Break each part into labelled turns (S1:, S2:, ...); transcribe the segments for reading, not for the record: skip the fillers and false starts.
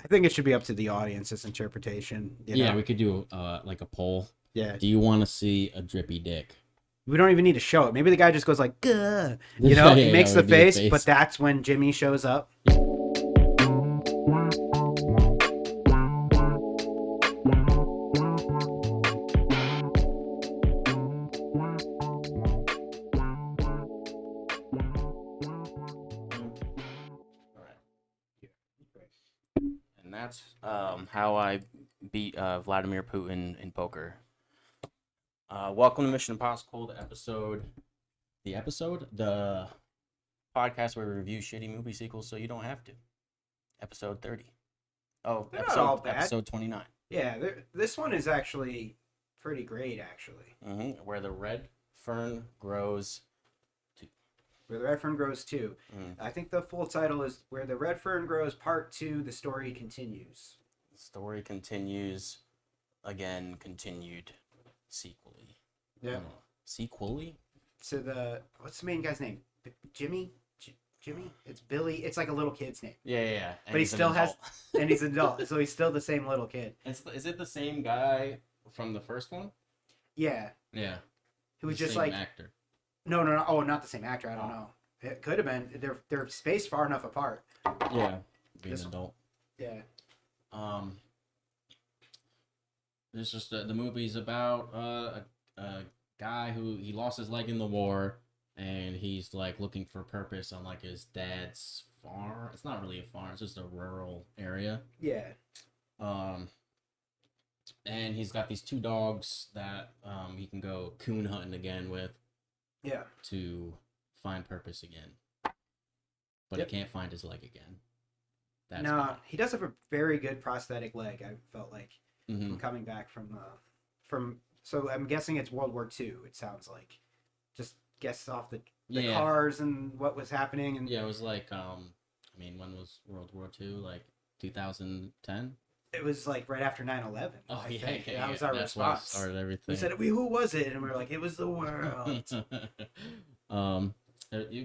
S1: I think it should be up to the audience's interpretation.
S2: Yeah, we could do like a poll.
S1: Yeah.
S2: Do you want to see a drippy dick?
S1: We don't even need to show it. Maybe the guy just goes like, "Gah," he makes the face, but that's when Jimmy shows up.
S2: And that's how I beat Vladimir Putin in poker. Welcome to Mission Impossible, the podcast where we review shitty movie sequels so you don't have to. Episode 30. Oh,
S1: They're not all bad.
S2: episode 29.
S1: Yeah, this one is actually pretty great, actually.
S2: Mm-hmm. Where the red fern grows.
S1: Where the Red Fern Grows 2. I think the full title is Where the Red Fern Grows Part 2, The Story Continues.
S2: The story continues, again, continued, sequely.
S1: Yeah.
S2: Sequely?
S1: To what's the main guy's name? Jimmy? Jimmy? It's Billy. It's like a little kid's name.
S2: Yeah.
S1: And but he still has, and he's an adult, so he's still the same little kid.
S2: Is it the same guy from the first one?
S1: Yeah.
S2: Yeah.
S1: Who was just like
S2: actor.
S1: No. Oh, not the same actor. I don't know. It could have been. They're spaced far enough apart.
S2: Yeah, being an adult.
S1: Yeah.
S2: This is the movie's about a guy who he lost his leg in the war, and he's like looking for purpose on like his dad's farm. It's not really a farm; it's just a rural area.
S1: Yeah.
S2: And he's got these two dogs that he can go coon hunting again with.
S1: Yeah.
S2: To find purpose again. But he can't find his leg again.
S1: He does have a very good prosthetic leg, I felt like, from coming back from so I'm guessing it's World War II, it sounds like. Just guess off the cars and what was happening. And
S2: yeah, it was like, when was World War II? Like 2010?
S1: It was like right after 9/11.
S2: Oh,
S1: yeah. That was our response.
S2: Started everything.
S1: We said, who was it? And we were like, it was the world.
S2: You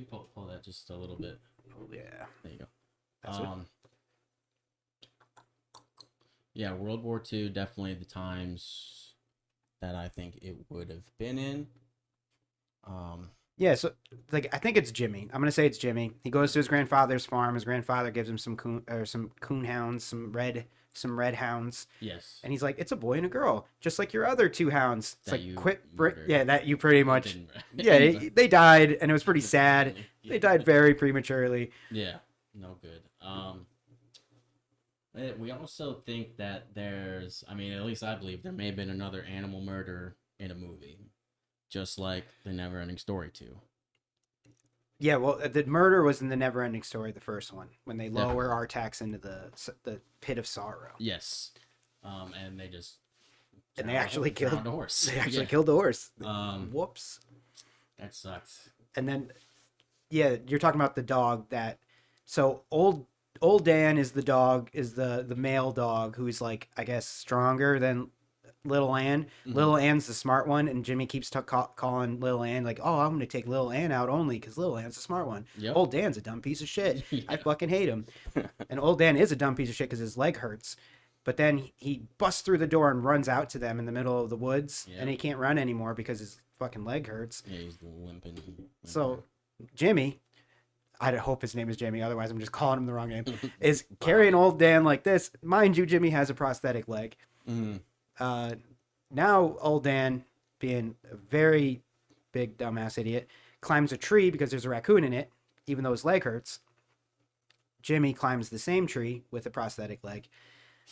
S2: pull that just a little bit.
S1: Oh, yeah.
S2: There you go. Yeah, World War II, definitely the times that I think it would have been in.
S1: Yeah, so like I think it's Jimmy. I'm gonna say it's Jimmy. He goes to his grandfather's farm. His grandfather gives him some coon hounds, some red hounds.
S2: Yes.
S1: And he's like, it's a boy and a girl, just like your other two hounds. It's
S2: that
S1: like that you pretty much. Yeah, they died, and it was pretty sad. They died very prematurely.
S2: Yeah, no good. We also think that there's, at least I believe there may have been another animal murder in a movie, just like the Never-Ending Story 2.
S1: Yeah, well, the murder was in the Never-Ending Story, the first one, when they lower Artax into the pit of sorrow.
S2: Yes, and they just
S1: they actually killed
S2: the horse.
S1: They actually killed the horse. Whoops.
S2: That sucks.
S1: And then, yeah, you're talking about the dog that. So old Dan is the dog, is the male dog who's like, I guess, stronger than Little Ann. Little Ann's the smart one, and Jimmy keeps calling Little Ann like, oh, I'm gonna take Little Ann out only because Little Ann's the smart one.
S2: Yep.
S1: Old Dan's a dumb piece of shit.
S2: Yeah.
S1: I fucking hate him. And Old Dan is a dumb piece of shit because his leg hurts. But then he busts through the door and runs out to them in the middle of the woods, and he can't run anymore because his fucking leg hurts.
S2: Yeah, he's limping.
S1: So Jimmy, I hope his name is Jimmy, otherwise I'm just calling him the wrong name, is carrying Old Dan like this. Mind you, Jimmy has a prosthetic leg. Now Old Dan, being a very big dumbass idiot, climbs a tree because there's a raccoon in it, even though his leg hurts. Jimmy climbs the same tree with a prosthetic leg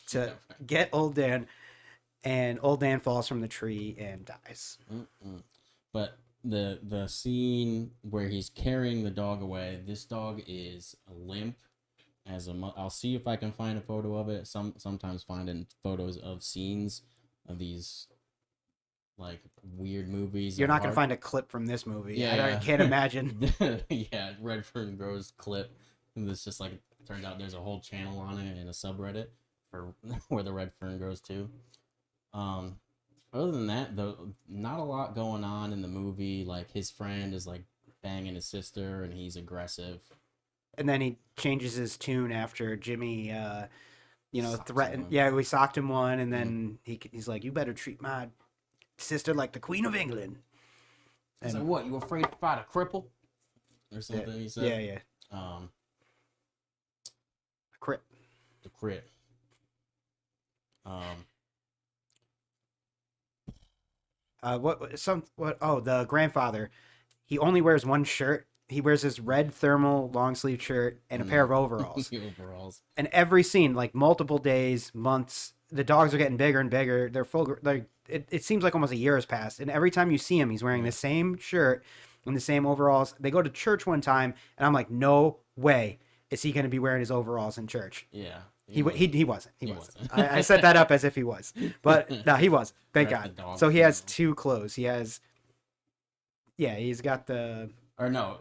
S1: to get Old Dan, and Old Dan falls from the tree and dies.
S2: But the scene where he's carrying the dog away, this dog is limp as I'll see if I can find a photo of it. Sometimes finding photos of scenes of these like weird movies.
S1: You're not gonna find a clip from this movie.
S2: Yeah,
S1: I can't imagine.
S2: Yeah, Red Fern Grows clip. And it's just like, it turns out there's a whole channel on it and a subreddit for where the Red Fern grows to. Other than that, though, not a lot going on in the movie. Like, his friend is like banging his sister and he's aggressive.
S1: And then he changes his tune after Jimmy
S2: Socked
S1: threatened.
S2: him.
S1: Yeah, we socked him one, and then he's like, "You better treat my sister like the Queen of England."
S2: He's
S1: And
S2: like, "What? You afraid to fight a cripple?" Or
S1: yeah,
S2: something. He said.
S1: yeah.
S2: Um,
S1: Crip.
S2: the crit. Um,
S1: What? Oh, the grandfather. He only wears one shirt. He wears this red thermal long sleeve shirt and a pair of overalls.
S2: the overalls.
S1: And every scene, like multiple days, months, the dogs are getting bigger and bigger. They're full. Like it seems like almost a year has passed. And every time you see him, he's wearing the same shirt and the same overalls. They go to church one time, and I'm like, no way is he going to be wearing his overalls in church.
S2: Yeah.
S1: He wasn't. I set that up as if he was, but no, he wasn't. Thank God. So he has two clothes. He has, he's got the.
S2: Or no,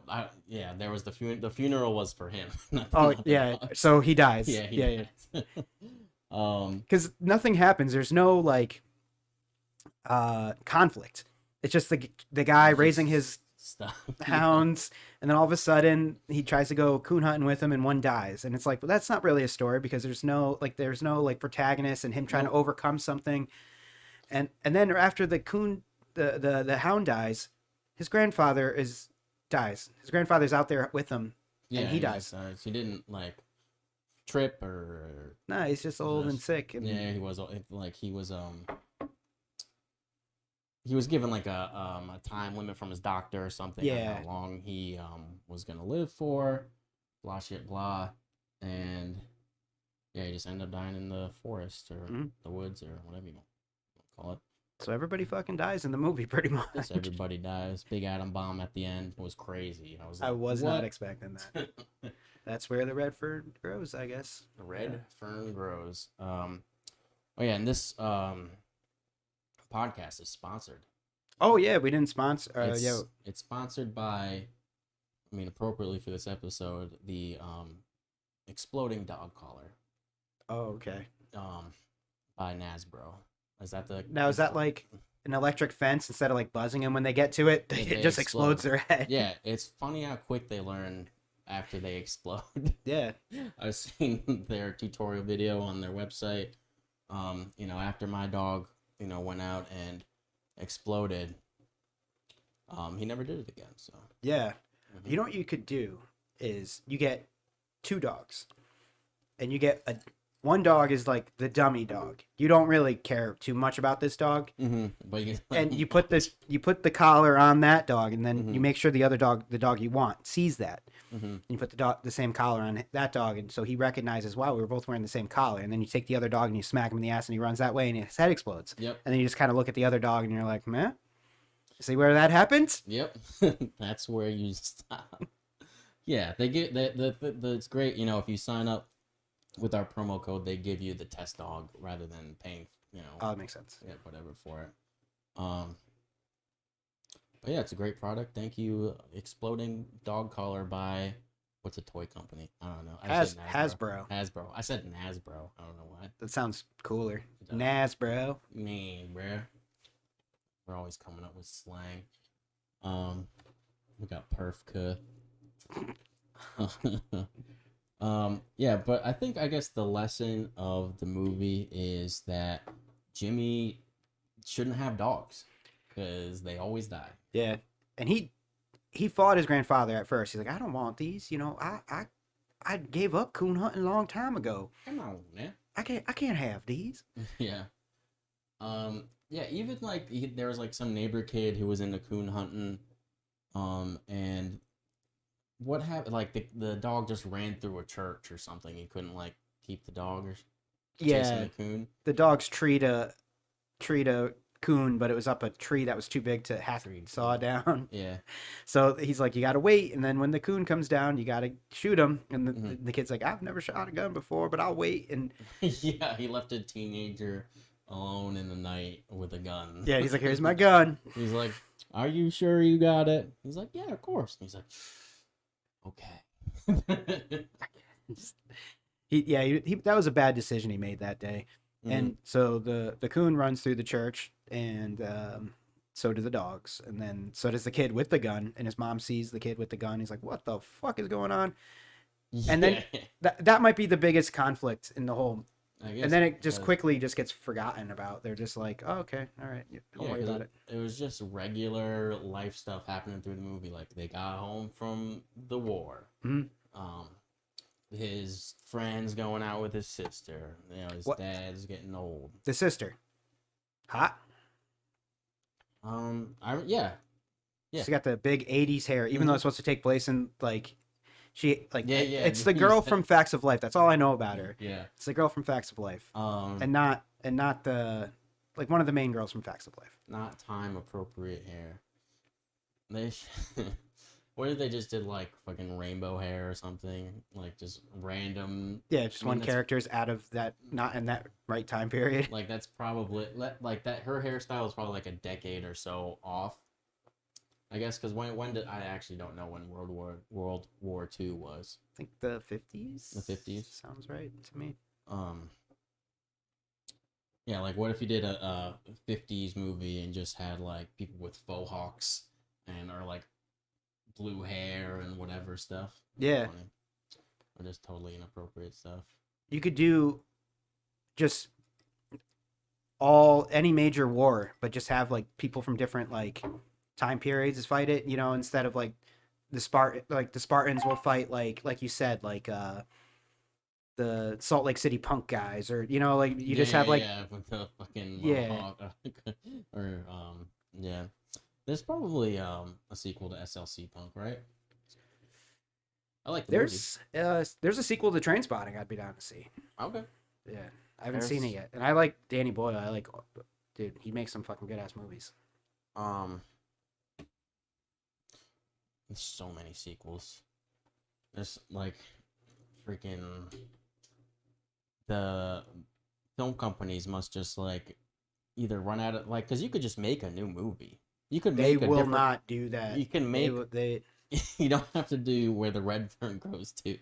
S2: there was the funeral was for him.
S1: Oh yeah, so he dies.
S2: Yeah.
S1: Because nothing happens. There's no like conflict. It's just the guy raising his
S2: stuff.
S1: hounds, and then all of a sudden he tries to go coon hunting with him, and one dies. And it's like, well, that's not really a story because there's no protagonist and him trying to overcome something. And then after the coon, the hound dies, his grandfather dies. His grandfather's out there with him, and he dies.
S2: He didn't like trip or.
S1: No, he's just old and sick. And...
S2: Yeah, he was like he was given like a time limit from his doctor or something.
S1: Yeah.
S2: On how long he was gonna live for, blah shit blah, and he just ended up dying in the forest or the woods or whatever you want to call it.
S1: So everybody fucking dies in the movie, pretty much.
S2: Yes, everybody dies. Big atom bomb at the end was crazy.
S1: I was not expecting that. That's where the red fern grows, I guess.
S2: The red fern grows. Oh yeah, and this podcast is sponsored.
S1: Oh yeah, we didn't sponsor.
S2: It's sponsored by, I mean, appropriately for this episode, the exploding dog collar.
S1: Oh okay.
S2: By Nasbro. Is that
S1: like an electric fence? Instead of like buzzing them when they get to it, it just explodes their head.
S2: Yeah, it's funny how quick they learn after they explode.
S1: Yeah.
S2: I've seen their tutorial video on their website. After my dog, went out and exploded, he never did it again. So
S1: yeah. You know what you could do is you get two dogs, and you get one dog is like the dummy dog. You don't really care too much about this dog,
S2: but
S1: and you put the collar on that dog, and then you make sure the other dog, the dog you want, sees that. And you put the same collar on that dog, and so he recognizes, wow, we were both wearing the same collar. And then you take the other dog and you smack him in the ass, and he runs that way, and his head explodes.
S2: Yep.
S1: And then you just kind of look at the other dog, and you're like, meh. See where that happens?
S2: Yep. That's where you stop. Yeah, they get it's great. If you sign up with our promo code, they give you the test dog rather than paying.
S1: Oh, that makes sense.
S2: Yeah, whatever for it. But yeah, it's a great product. Thank you. Exploding dog collar by what's a toy company? I don't know.
S1: Hasbro.
S2: Hasbro. I said Nasbro. I don't know why.
S1: That sounds cooler. Nasbro.
S2: Man, bro. We're always coming up with slang. We got Perfka. Yeah, but I guess the lesson of the movie is that Jimmy shouldn't have dogs because they always die.
S1: Yeah, and he fought his grandfather at first. He's like, I don't want these. I gave up coon hunting a long time ago.
S2: Come on, man.
S1: I can't have these.
S2: Yeah. Yeah. Even like there was like some neighbor kid who was into coon hunting, and what happened? Like the dog just ran through a church or something. He couldn't like keep the dog or chasing the coon.
S1: The dogs treat a coon, but it was up a tree that was too big to have to saw down.
S2: Yeah.
S1: So he's like, you gotta wait, and then when the coon comes down, you gotta shoot him. And the kid's like, I've never shot a gun before, but I'll wait. And
S2: yeah, he left a teenager alone in the night with a gun.
S1: Yeah, he's like, here's my gun.
S2: He's like, are you sure you got it? He's like, yeah, of course. He's like, okay.
S1: That was a bad decision he made that day. And so the coon runs through the church, and so do the dogs, and then so does the kid with the gun. And his mom sees the kid with the gun. He's like, "What the fuck is going on?" And then that might be the biggest conflict in the whole
S2: I guess
S1: And then it just
S2: because-
S1: quickly just gets forgotten about. They're just like, oh, okay, all right, don't worry
S2: 'cause
S1: about it.
S2: it was just regular life stuff happening through the movie. Like they got home from the war.
S1: Mhm.
S2: His friends going out with his sister. You know, his
S1: What?
S2: dad's getting old.
S1: The sister, hot.
S2: Yeah.
S1: She's got the big '80s hair, even though
S2: Mhm.
S1: it's supposed to take place in like,
S2: Yeah.
S1: it's the girl from Facts of Life. That's all I know about her.
S2: Yeah.
S1: It's the girl from Facts of Life, and not the like one of the main girls from Facts of Life.
S2: Not time appropriate hair. They, what if they just did like fucking rainbow hair or something? Like just random.
S1: Yeah, just
S2: I mean,
S1: one
S2: that's-
S1: character's out of that, not in that right time period.
S2: Like that's probably like that. Her hairstyle is probably like a decade or so off. I guess because when did I actually don't know when World War II was.
S1: I think the 50s.
S2: The 50s?
S1: Sounds right to me.
S2: Yeah, like what if you did a 50s movie and just had like people with faux hawks and or like blue hair and whatever stuff.
S1: Yeah,
S2: Funny. Or just totally inappropriate stuff.
S1: you could do just any major war, but just have like people from different like time periods fight it. You know, instead of like the Spartans will fight like you said the Salt Lake City punk guys, or you know, like you just have like
S2: with the fucking
S1: Yeah.
S2: mohawk or yeah. There's probably a sequel to SLC Punk, right? I like the
S1: there's a sequel to Trainspotting I'd be down to see.
S2: movie. Okay.
S1: Yeah, I haven't seen it
S2: There's-
S1: yet, and I like Danny Boyle. Dude, he makes some fucking good ass movies.
S2: There's so many sequels. There's like freaking the film companies must just like either run out of like because you could just make a new movie. You could
S1: They
S2: make a
S1: will
S2: different.
S1: not do that.
S2: You can
S1: They
S2: make.
S1: will- they
S2: You don't have to do where the red fern grows to.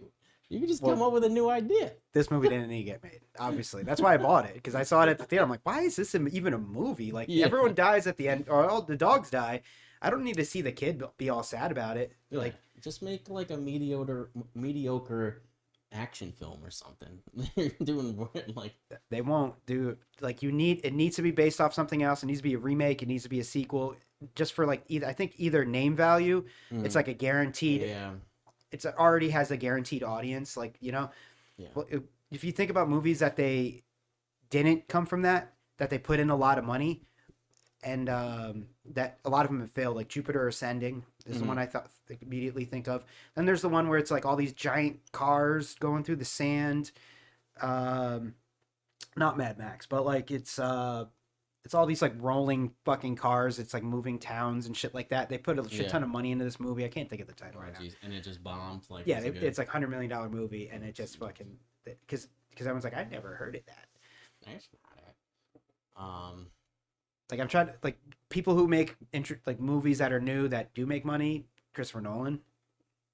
S2: You can just
S1: Well-
S2: come up with a new idea.
S1: this movie didn't need to get made. Obviously, that's why I bought it, because I saw it at the theater. I'm like, why is this even a movie? Like
S2: Yeah.
S1: everyone dies at the end, or all the dogs die. I don't need to see the kid be all sad about it. Like
S2: just make like a mediocre action film or something. They're doing like
S1: they won't do like it needs to be based off something else. It needs to be a remake. It needs to be a sequel. Just for like either name value. It's like a guaranteed.
S2: yeah.
S1: It's already has a guaranteed audience. Like you know,
S2: Yeah.
S1: well, if you think about movies that they didn't come from that they put in a lot of money, and that a lot of them have failed. Like Jupiter Ascending is the
S2: Mhm.
S1: one I immediately think of. Then there's the one where it's like all these giant cars going through the sand. Not Mad Max, but like it's all these like rolling fucking cars. It's like moving towns and shit like that. They put a shit ton of money into this movie. I can't think of the title right now.
S2: Geez. And it just bombed. Like
S1: Yeah,
S2: was it good?
S1: it's like $100 million movie, and it just fucking because everyone's like, I never heard of that.
S2: That's not it.
S1: Like I'm trying to like people who make like movies that are new that do make money. Christopher Nolan,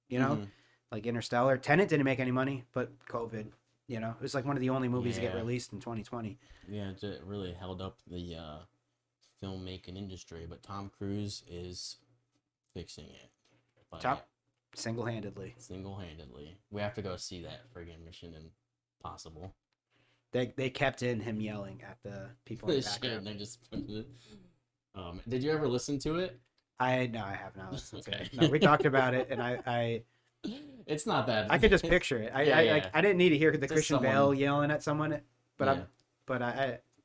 S1: you know,
S2: Mhm.
S1: like Interstellar. Tenet didn't make any money, but COVID. You know, it was like one of the only movies to get
S2: Yeah.
S1: released in 2020.
S2: Yeah, it really held up the filmmaking industry, but Tom Cruise is fixing it. But
S1: Single-handedly.
S2: single-handedly. We have to go see that friggin' Mission Impossible.
S1: They kept in him yelling at the people in the
S2: Shit,
S1: background.
S2: they just put it. Did you ever listen to it?
S1: I have not listened to
S2: Okay.
S1: it. No, we talked about it, and I
S2: It's not that.
S1: could just picture it. I didn't need to hear the
S2: Just
S1: Christian
S2: someone-
S1: Bale yelling at someone, but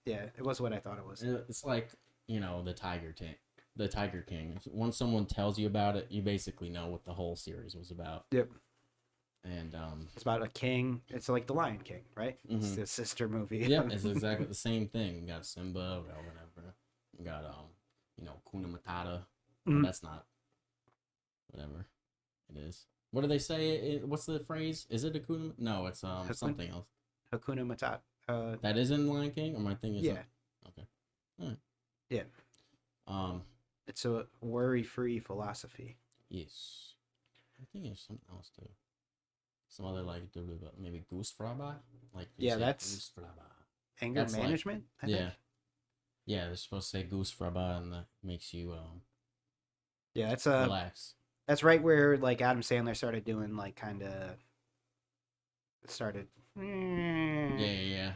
S2: Yeah.
S1: it was what I thought it was.
S2: It's like the Tiger King. Once someone tells you about it, you basically know what the whole series was about.
S1: Yep.
S2: And
S1: It's about a king. It's like the Lion King, right? It's
S2: Mhm.
S1: the sister movie.
S2: Yep, it's exactly the same thing. You got Simba or whatever. You got Kuna Matata.
S1: Mhm.
S2: That's not whatever it is. What do they say? What's the phrase? Is it Akuna? No, it's something else.
S1: Hakuna Matata.
S2: That is in Lion King, or my thing is
S1: Yeah.
S2: okay. All right.
S1: Yeah. It's a worry-free philosophy.
S2: Yes. I think it's something else too. Some other like maybe Goose Fraba. Like you
S1: Yeah,
S2: say
S1: that's-
S2: Goose Fraba.
S1: Anger
S2: That's like-
S1: management. I
S2: Yeah.
S1: think.
S2: Yeah, they're supposed to say Goose Fraba, and that makes you
S1: Yeah, that's
S2: relax.
S1: that's right where like Adam Sandler started doing like kind of started.
S2: Yeah.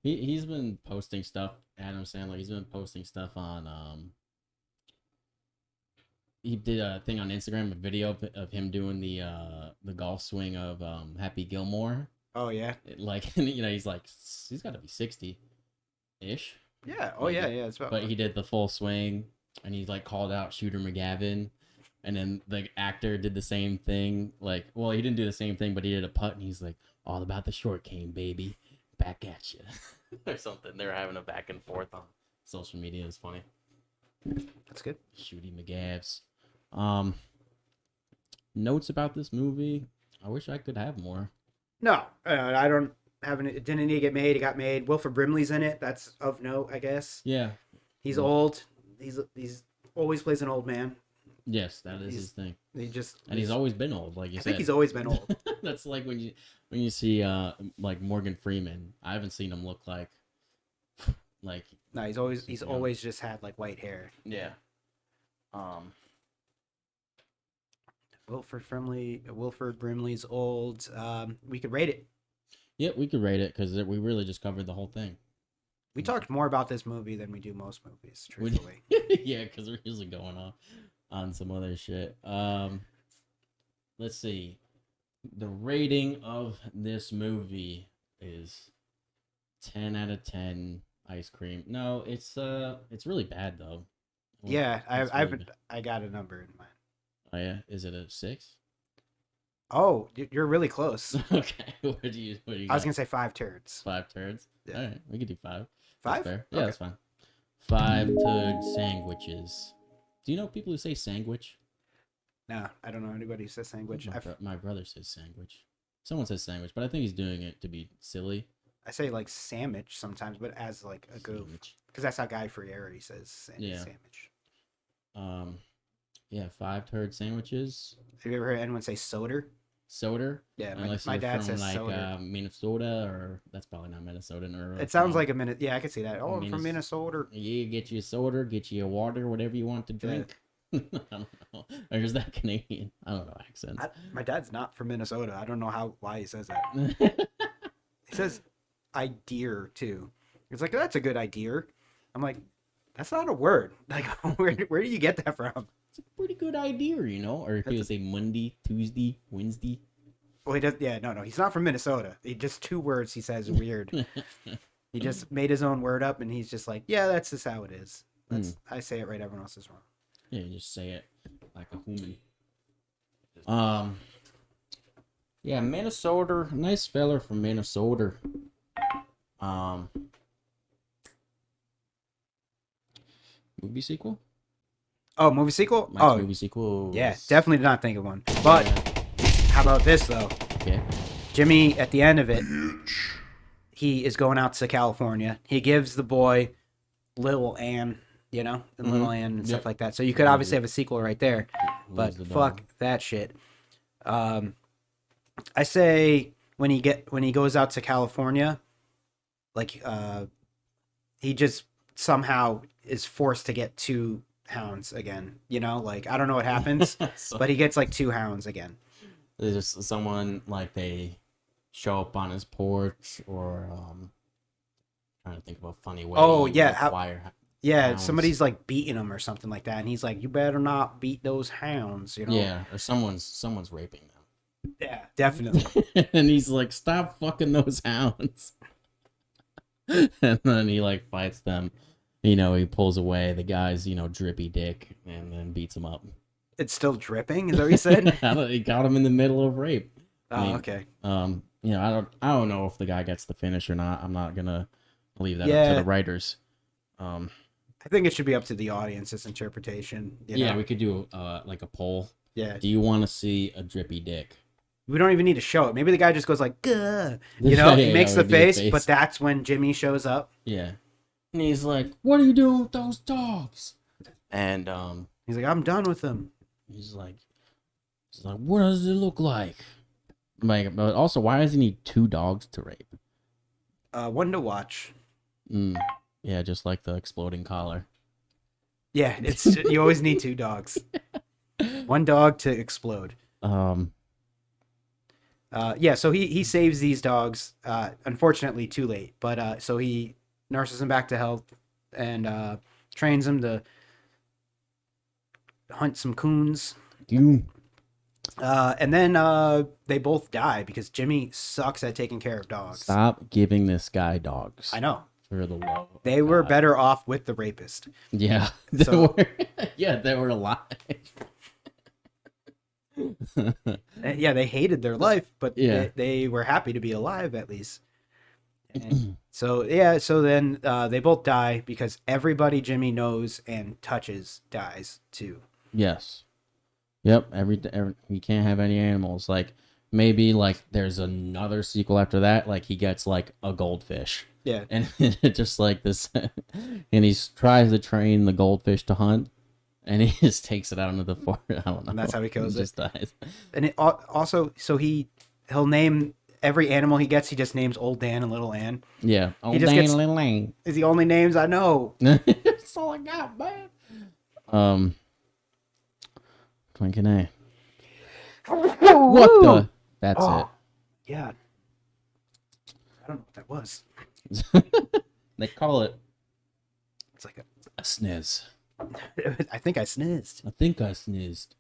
S2: He's been posting stuff. Adam Sandler. He's been posting stuff on. He did a thing on Instagram, a video of him doing the golf swing of Happy Gilmore.
S1: Oh yeah.
S2: He's like he's got to be 60-ish.
S1: Yeah. Oh yeah. Yeah. It's about.
S2: But he did the full swing, and he like called out Shooter McGavin, and then the actor did the same thing. Like, well, he didn't do the same thing, but he did a putt, and he's like, "All about the short game, baby, back at you," or something. They're having a back and forth on social media. It's funny.
S1: That's good.
S2: Shooty McGavs. Notes about this movie. I wish I could have more.
S1: No, I don't have it. Didn't need to get made. It got made. Wilford Brimley's in it. That's of note, I guess.
S2: Yeah.
S1: He's old. He's always plays an old man.
S2: Yes, that is his thing.
S1: He's
S2: always been old, like you said.
S1: I think he's always been old.
S2: That's like when you see like Morgan Freeman. I haven't seen him look like.
S1: No, he's always just had like white hair.
S2: Yeah.
S1: Wilford Brimley's old. We could rate it.
S2: Yeah, we could rate it because we really just covered the whole thing.
S1: We talked more about this movie than we do most movies, truthfully.
S2: Yeah, because we're usually going on some other shit. Let's see. The rating of this movie is 10 out of 10 ice cream. No, it's really bad though.
S1: Yeah, I got a number in mind.
S2: Oh yeah, is it a 6?
S1: Oh, you're really close.
S2: Okay, what do you
S1: I was gonna say 5 turds.
S2: 5 turds. Yeah. All right, we could do 5.
S1: 5?
S2: That's fair. Yeah, that's fine. 5 turd sandwiches. Do you know people who say sandwich?
S1: No, I don't know anybody who says sandwich.
S2: My brother says sandwich. Someone says sandwich, but I think he's doing it to be silly.
S1: I say like sandwich sometimes, but as like a goof, because that's how Guy Fieri says sandwich.
S2: Yeah, 5 turd sandwiches.
S1: Have you ever heard anyone say soda?
S2: Soda?
S1: Yeah,
S2: unless
S1: my dad
S2: from
S1: says
S2: like,
S1: soda.
S2: Minnesota, or that's probably not Minnesota.
S1: It sounds like a minute. Yeah, I could see that. Oh, I'm from Minnesota.
S2: Yeah, get you a soda, get you a water, whatever you want to drink. Yeah. I don't know. Or is that Canadian? I don't know accents.
S1: My dad's not from Minnesota. I don't know why he says that. He says idea too. It's like, that's a good idea. I'm like, that's not a word. Like, where do you get that from?
S2: It's a pretty good idea, you know? Or if he would say Monday, Tuesday, Wednesday.
S1: Well, he does. Yeah, no, he's not from Minnesota. He just 2 words he says weird. He just made his own word up, and he's just like, yeah, that's just how it is. I say it right, everyone else is wrong.
S2: Yeah, you just say it like a human. Yeah, Minnesota. Nice feller from Minnesota. Movie sequel?
S1: Oh, movie sequel?
S2: Movie sequel.
S1: Yeah, definitely did not think of one. But how about this though?
S2: Okay.
S1: Jimmy, at the end of it, he is going out to California. He gives the boy Little Ann, and Little Ann and stuff like that. So you could obviously have a sequel right there. But fuck that shit. I say when he goes out to California, like he just somehow is forced to get 2 hounds again. Like, I don't know what happens, but he gets like 2 hounds again.
S2: There's just someone like they show up on his porch, or trying to think of a funny way.
S1: Oh yeah,
S2: hounds.
S1: Somebody's like beating him or something like that, and he's like, "You better not beat those hounds,"
S2: Yeah, or someone's raping them.
S1: Yeah, definitely.
S2: And he's like, "Stop fucking those hounds!" And then he like fights them. He pulls away. The guy's drippy dick, and then beats him up.
S1: It's still dripping. Is that what he said?
S2: He got him in the middle of rape.
S1: Oh, okay.
S2: I don't know if the guy gets the finish or not. I'm not gonna leave that up to the writers.
S1: I think it should be up to the audience's interpretation.
S2: We could do like a poll.
S1: Yeah.
S2: Do you want to see a drippy dick?
S1: We don't even need to show it. Maybe the guy just goes like, "Gah," he makes the face, but that's when Jimmy shows up.
S2: Yeah. And he's like, "What are you doing with those dogs?" And
S1: he's like, "I'm done with them."
S2: He's like, "What does it look like?" Like, but also, why does he need 2 dogs to rape?
S1: One to watch.
S2: Yeah, just like the exploding collar.
S1: Yeah, you always need 2 dogs. 1 dog to explode. So he saves these dogs. Unfortunately, too late. But so he nurses them back to health and trains them to hunt some coons.
S2: You
S1: And then they both die because Jimmy sucks at taking care of dogs.
S2: stop giving this guy dogs.
S1: I know.
S2: For the love.
S1: They were better off with the rapist.
S2: Yeah.
S1: So-
S2: They were alive.
S1: Yeah, they hated their life, but
S2: Yeah.
S1: they were happy to be alive at least. And so then they both die because everybody Jimmy knows and touches dies too.
S2: Yes. Yep. Every you can't have any animals. Like maybe like there's another sequel after that. Like he gets like a goldfish.
S1: Yeah.
S2: And just like this, and he tries to train the goldfish to hunt, and he just takes it out into the forest. I don't know.
S1: And that's how he kills it.
S2: Just dies.
S1: And it also, so he'll name every animal he gets. He just names Old Dan and Little Ann.
S2: Yeah.
S1: He just gets-
S2: Little Lane.
S1: It's the only names I know.
S2: That's all I got, man. Clinking A. What the? That's
S1: Oh, yeah. I don't know what that was.
S2: it. They call it
S1: It's like
S2: a sniz.
S1: I think I sneezed.
S2: I think I sneezed.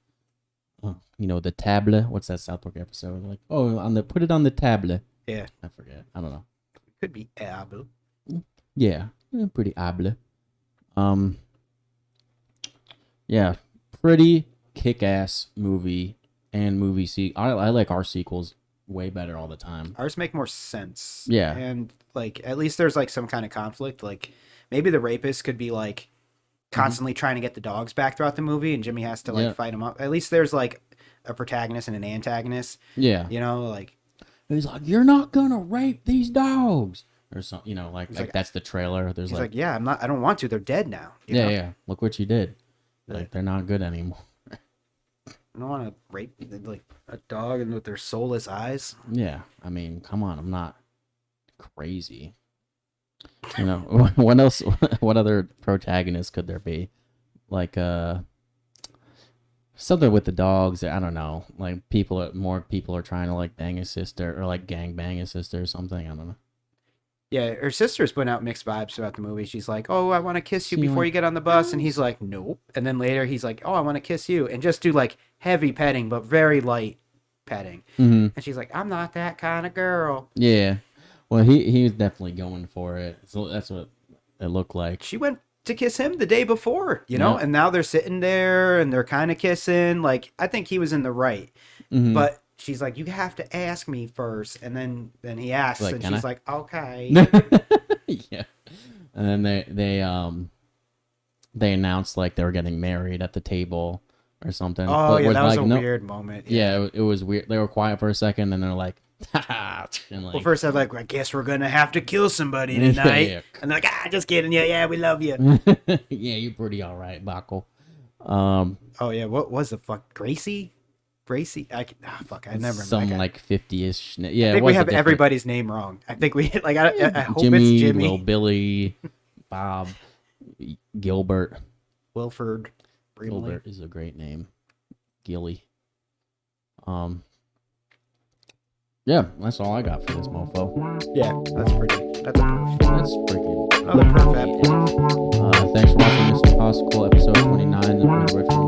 S2: Oh, you know the tablet. What's that South Park episode? Like, oh, put it on the tablet.
S1: Yeah.
S2: I forget. I don't know.
S1: Could be able.
S2: Yeah, pretty able. Yeah, pretty kick-ass movie and movie I like our sequels way better all the time.
S1: Ours make more sense.
S2: Yeah.
S1: And like at least there's like some kind of conflict. Like maybe the rapist could be like constantly trying to get the dogs back throughout the movie and Jimmy has to like fight him up. At least there's like a protagonist and an antagonist.
S2: Yeah.
S1: You know, like
S2: He's like, you're not gonna rape these dogs. Or something, you know, like that's the trailer. There's
S1: he's
S2: like,
S1: like, yeah, I don't want to. They're dead now. You know?
S2: yeah. Look what you did. Like they're not good anymore.
S1: I don't want to rape like a dog and with their soulless eyes.
S2: Yeah, I mean, come on, I'm not crazy. You know, what else? What other protagonist could there be? Like, something with the dogs. I don't know. Like more people are trying to like bang his sister or like gang bang his sister or something. I don't know.
S1: Yeah, her sister's putting out mixed vibes about the movie. She's like, "Oh, I want to kiss you before you get on the bus," and he's like, "Nope." And then later he's like, "Oh, I want to kiss you," and just do like heavy petting, but very light petting.
S2: Mm-hmm.
S1: And she's like, "I'm not that kind of girl."
S2: Yeah. Well, he was definitely going for it. So that's what it looked like.
S1: She went to kiss him the day before, you know,
S2: Yeah.
S1: and now they're sitting there and they're kind of kissing. Like I think he was in the right,
S2: Mhm.
S1: but she's like, "You have to ask me first," and then he asks,
S2: Like,
S1: and
S2: can
S1: she's
S2: I?
S1: like, "Okay."
S2: Yeah. And then they announced like they were getting married at the table or something.
S1: Oh
S2: But
S1: yeah, that was
S2: like,
S1: a
S2: no-
S1: weird moment.
S2: Yeah, it was weird. They were quiet for a second, and they're like, ha and like,
S1: Well, first I'm like, I guess we're gonna have to kill somebody
S2: Yeah,
S1: tonight.
S2: yeah.
S1: And they're like, just kidding. Yeah, we love you.
S2: yeah, you're pretty all right, Buckle.
S1: Oh yeah, what was the fuck? Gracie? I never
S2: Some
S1: remember.
S2: like 50ish. Yeah,
S1: I
S2: it
S1: think
S2: was
S1: we
S2: a
S1: have
S2: different-
S1: everybody's name wrong. I think we like. I hope
S2: Jimmy,
S1: it's Jimmy,
S2: Little Billy, Bob, Gilbert.
S1: Wilford, Brimley.
S2: Gilbert is a great name. Gilly. Yeah, that's all I got for this mofo.
S1: Yeah, that's pretty. That's a perf.
S2: That's freaking.
S1: Another perf app.
S2: Thanks for watching this Impossible episode 29 with Rich from